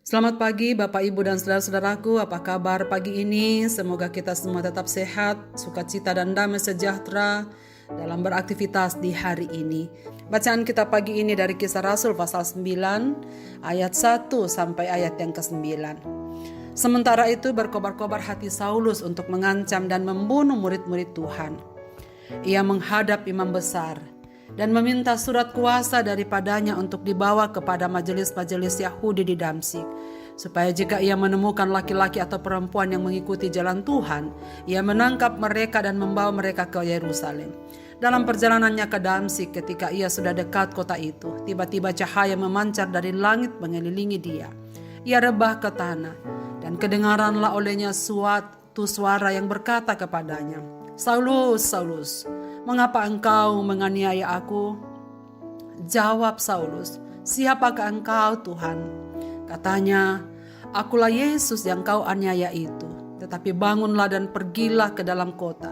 Selamat pagi Bapak Ibu dan saudara-saudaraku, apa kabar pagi ini? Semoga kita semua tetap sehat, sukacita dan damai sejahtera dalam beraktivitas di hari ini. Bacaan kita pagi ini dari Kisah Rasul pasal 9 ayat 1 sampai ayat yang ke-9. Sementara itu berkobar-kobar hati Saulus untuk mengancam dan membunuh murid-murid Tuhan. Ia menghadap imam besar dan meminta surat kuasa daripadanya untuk dibawa kepada majelis-majelis Yahudi di Damsyik, supaya jika ia menemukan laki-laki atau perempuan yang mengikuti jalan Tuhan, ia menangkap mereka dan membawa mereka ke Yerusalem. Dalam perjalanannya ke Damsyik, ketika ia sudah dekat kota itu, tiba-tiba cahaya memancar dari langit mengelilingi dia. Ia rebah ke tanah, dan kedengaranlah olehnya suatu suara yang berkata kepadanya, "Saulus, Saulus, mengapa engkau menganiaya aku?" Jawab Saulus, "Siapakah engkau, Tuhan?" Katanya, "Akulah Yesus yang kau aniaya itu. Tetapi bangunlah dan pergilah ke dalam kota.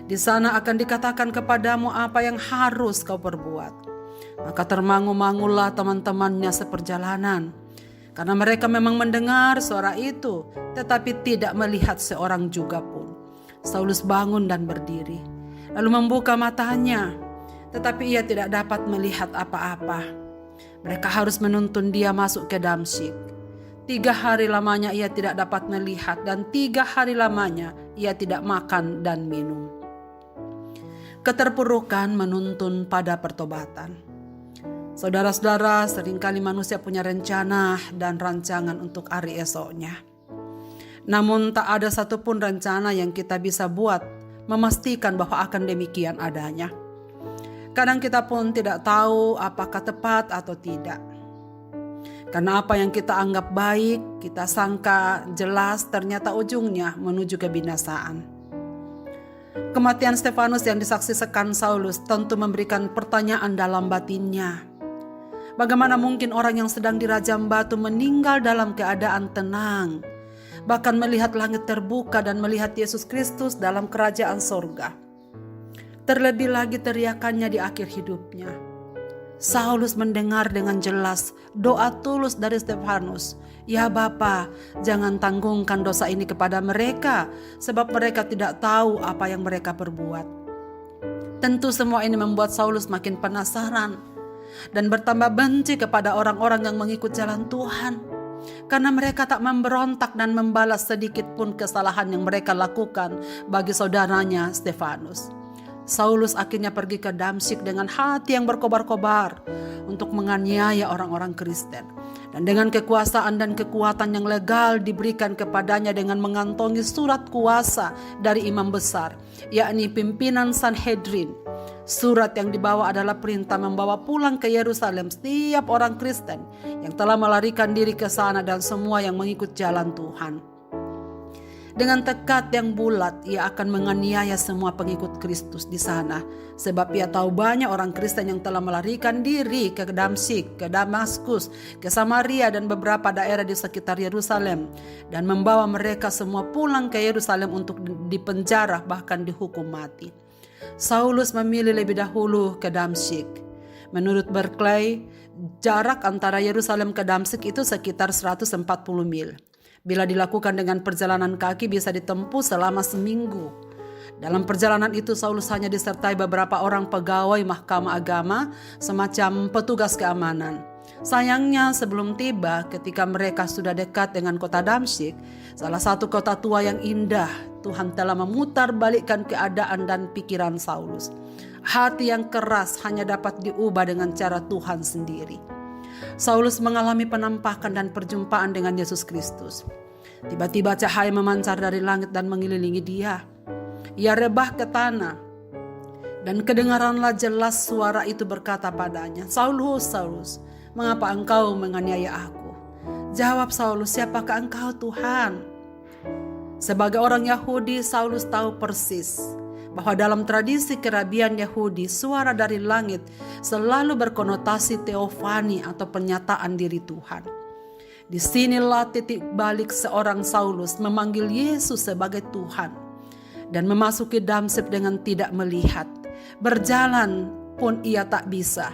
Di sana akan dikatakan kepadamu apa yang harus kau perbuat." Maka termangu-mangulah teman-temannya seperjalanan, karena mereka memang mendengar suara itu, tetapi tidak melihat seorang juga pun. Saulus bangun dan berdiri, lalu membuka matanya, tetapi ia tidak dapat melihat apa-apa. Mereka harus menuntun dia masuk ke Damsyik. 3 hari lamanya ia tidak dapat melihat, dan 3 hari lamanya ia tidak makan dan minum. Keterpurukan menuntun pada pertobatan. Saudara-saudara, seringkali manusia punya rencana dan rancangan untuk hari esoknya. Namun tak ada satupun rencana yang kita bisa buat memastikan bahwa akan demikian adanya. Kadang kita pun tidak tahu apakah tepat atau tidak. Karena apa yang kita anggap baik, kita sangka jelas, ternyata ujungnya menuju kebinasaan. Kematian Stefanus yang disaksikan Saulus tentu memberikan pertanyaan dalam batinnya. Bagaimana mungkin orang yang sedang dirajam batu meninggal dalam keadaan tenang, bahkan melihat langit terbuka dan melihat Yesus Kristus dalam kerajaan sorga? Terlebih lagi teriakannya di akhir hidupnya. Saulus mendengar dengan jelas doa tulus dari Stefanus, "Ya Bapa, jangan tanggungkan dosa ini kepada mereka, sebab mereka tidak tahu apa yang mereka perbuat." Tentu semua ini membuat Saulus makin penasaran dan bertambah benci kepada orang-orang yang mengikut jalan Tuhan, karena mereka tak memberontak dan membalas sedikit pun kesalahan yang mereka lakukan bagi saudaranya Stefanus. Saulus akhirnya pergi ke Damsyik dengan hati yang berkobar-kobar untuk menganiaya orang-orang Kristen. Dan dengan kekuasaan dan kekuatan yang legal diberikan kepadanya dengan mengantongi surat kuasa dari imam besar, yakni pimpinan Sanhedrin. Surat yang dibawa adalah perintah membawa pulang ke Yerusalem setiap orang Kristen yang telah melarikan diri ke sana dan semua yang mengikut jalan Tuhan. Dengan tekad yang bulat, ia akan menganiaya semua pengikut Kristus di sana, sebab ia tahu banyak orang Kristen yang telah melarikan diri ke Damsyik, ke Damaskus, ke Samaria dan beberapa daerah di sekitar Yerusalem, dan membawa mereka semua pulang ke Yerusalem untuk dipenjara bahkan dihukum mati. Saulus memilih lebih dahulu ke Damsyik. Menurut Berkeley, jarak antara Yerusalem ke Damsyik itu sekitar 140 mil. Bila dilakukan dengan perjalanan kaki bisa ditempuh selama seminggu. Dalam perjalanan itu Saulus hanya disertai beberapa orang pegawai mahkamah agama, semacam petugas keamanan. Sayangnya sebelum tiba, ketika mereka sudah dekat dengan kota Damsyik, salah satu kota tua yang indah, Tuhan telah memutar balikkan keadaan dan pikiran Saulus. Hati yang keras hanya dapat diubah dengan cara Tuhan sendiri. Saulus mengalami penampakan dan perjumpaan dengan Yesus Kristus. Tiba-tiba cahaya memancar dari langit dan mengelilingi dia. Ia rebah ke tanah, dan kedengaranlah jelas suara itu berkata padanya, "Saulus, Saulus, mengapa engkau menganiaya aku?" Jawab Saulus, "Siapakah engkau, Tuhan?" Sebagai orang Yahudi, Saulus tahu persis bahwa dalam tradisi kerabian Yahudi, suara dari langit selalu berkonotasi teofani atau penyataan diri Tuhan. Disinilah titik balik seorang Saulus memanggil Yesus sebagai Tuhan dan memasuki Damsyik dengan tidak melihat. Berjalan pun ia tak bisa.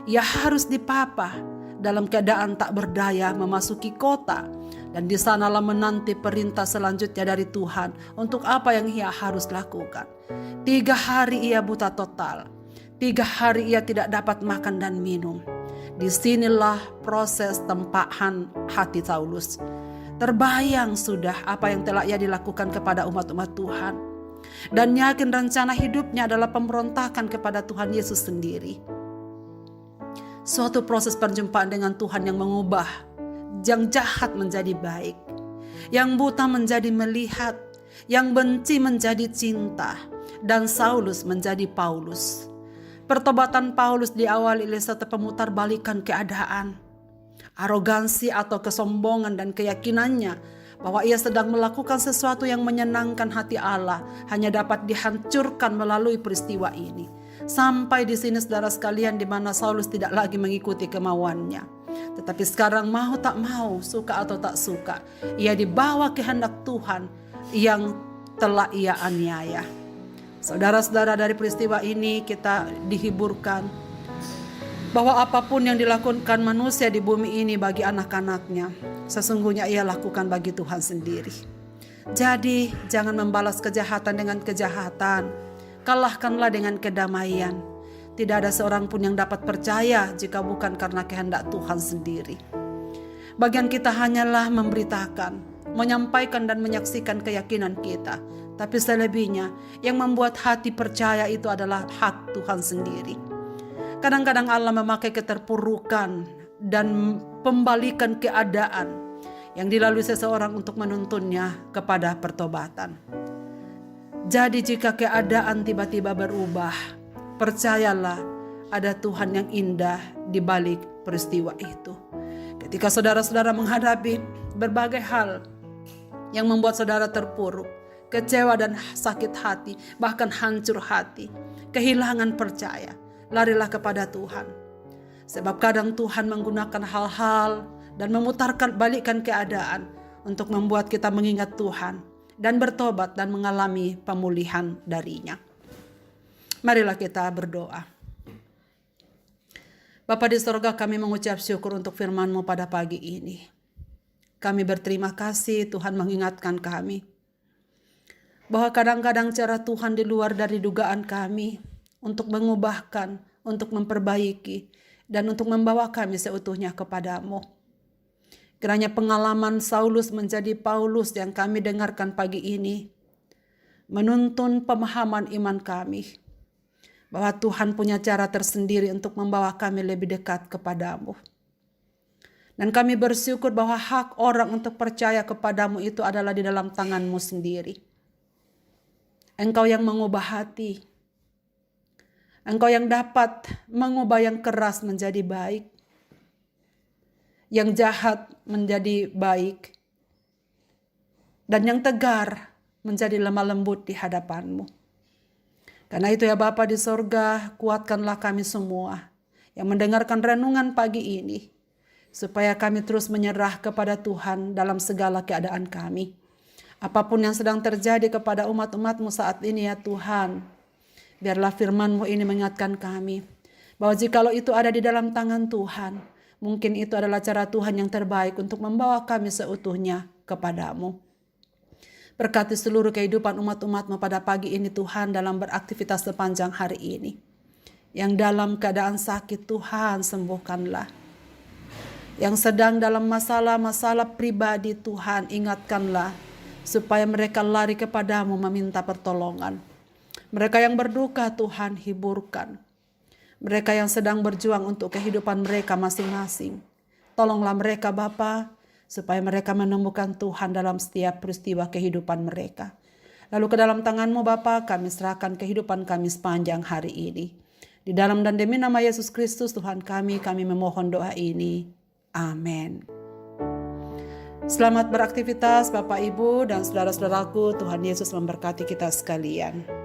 Ia harus dipapah dalam keadaan tak berdaya memasuki kota. Dan di sanalah menanti perintah selanjutnya dari Tuhan untuk apa yang ia harus lakukan. 3 hari ia buta total. 3 hari ia tidak dapat makan dan minum. Disinilah proses tempahan hati Saulus. Terbayang sudah apa yang telah ia dilakukan kepada umat-umat Tuhan. Dan yakin rencana hidupnya adalah pemberontakan kepada Tuhan Yesus sendiri. Suatu proses perjumpaan dengan Tuhan yang mengubah yang jahat menjadi baik, yang buta menjadi melihat, yang benci menjadi cinta, dan Saulus menjadi Paulus. Pertobatan Paulus diawali oleh satu pemutarbalikan keadaan. Arogansi atau kesombongan dan keyakinannya bahwa ia sedang melakukan sesuatu yang menyenangkan hati Allah hanya dapat dihancurkan melalui peristiwa ini. Sampai di sini saudara sekalian, di mana Saulus tidak lagi mengikuti kemauannya. Tetapi sekarang mau tak mau, suka atau tak suka, ia dibawa kehendak Tuhan yang telah ia aniaya. Saudara-saudara, dari peristiwa ini kita dihiburkan bahwa apapun yang dilakukan manusia di bumi ini bagi anak-anaknya, sesungguhnya ia lakukan bagi Tuhan sendiri. Jadi jangan membalas kejahatan dengan kejahatan, kalahkanlah dengan kedamaian. Tidak ada seorang pun yang dapat percaya jika bukan karena kehendak Tuhan sendiri. Bagian kita hanyalah memberitakan, menyampaikan dan menyaksikan keyakinan kita. Tapi selebihnya yang membuat hati percaya itu adalah hak Tuhan sendiri. Kadang-kadang Allah memakai keterpurukan dan pembalikan keadaan yang dilalui seseorang untuk menuntunnya kepada pertobatan. Jadi jika keadaan tiba-tiba berubah, percayalah ada Tuhan yang indah di balik peristiwa itu. Ketika saudara-saudara menghadapi berbagai hal yang membuat saudara terpuruk, kecewa dan sakit hati, bahkan hancur hati, kehilangan percaya, larilah kepada Tuhan. Sebab kadang Tuhan menggunakan hal-hal dan memutarkan balikkan keadaan untuk membuat kita mengingat Tuhan dan bertobat dan mengalami pemulihan darinya. Marilah kita berdoa. Bapa di sorga, kami mengucap syukur untuk firman-Mu pada pagi ini. Kami berterima kasih Tuhan mengingatkan kami bahwa kadang-kadang cara Tuhan di luar dari dugaan kami untuk mengubahkan, untuk memperbaiki, dan untuk membawa kami seutuhnya kepada-Mu. Kiranya pengalaman Saulus menjadi Paulus yang kami dengarkan pagi ini menuntun pemahaman iman kami, bahwa Tuhan punya cara tersendiri untuk membawa kami lebih dekat kepada-Mu. Dan kami bersyukur bahwa hak orang untuk percaya kepada-Mu itu adalah di dalam tangan-Mu sendiri. Engkau yang mengubah hati. Engkau yang dapat mengubah yang keras menjadi baik. Yang jahat menjadi baik. Dan yang tegar menjadi lemah lembut di hadapan-Mu. Karena itu ya Bapa di sorga, kuatkanlah kami semua yang mendengarkan renungan pagi ini, supaya kami terus menyerah kepada Tuhan dalam segala keadaan kami. Apapun yang sedang terjadi kepada umat-umat-Mu saat ini ya Tuhan, biarlah firman-Mu ini mengingatkan kami, bahwa jikalau itu ada di dalam tangan Tuhan, mungkin itu adalah cara Tuhan yang terbaik untuk membawa kami seutuhnya kepada-Mu. Berkati seluruh kehidupan umat-umat-Mu pada pagi ini Tuhan dalam beraktivitas sepanjang hari ini. Yang dalam keadaan sakit Tuhan sembuhkanlah. Yang sedang dalam masalah-masalah pribadi Tuhan ingatkanlah. Supaya mereka lari kepada-Mu meminta pertolongan. Mereka yang berduka Tuhan hiburkan. Mereka yang sedang berjuang untuk kehidupan mereka masing-masing. Tolonglah mereka Bapa, supaya mereka menemukan Tuhan dalam setiap peristiwa kehidupan mereka. Lalu ke dalam tangan-Mu Bapa, kami serahkan kehidupan kami sepanjang hari ini. Di dalam dan demi nama Yesus Kristus Tuhan kami memohon doa ini. Amin. Selamat beraktivitas Bapak Ibu dan saudara-saudaraku. Tuhan Yesus memberkati kita sekalian.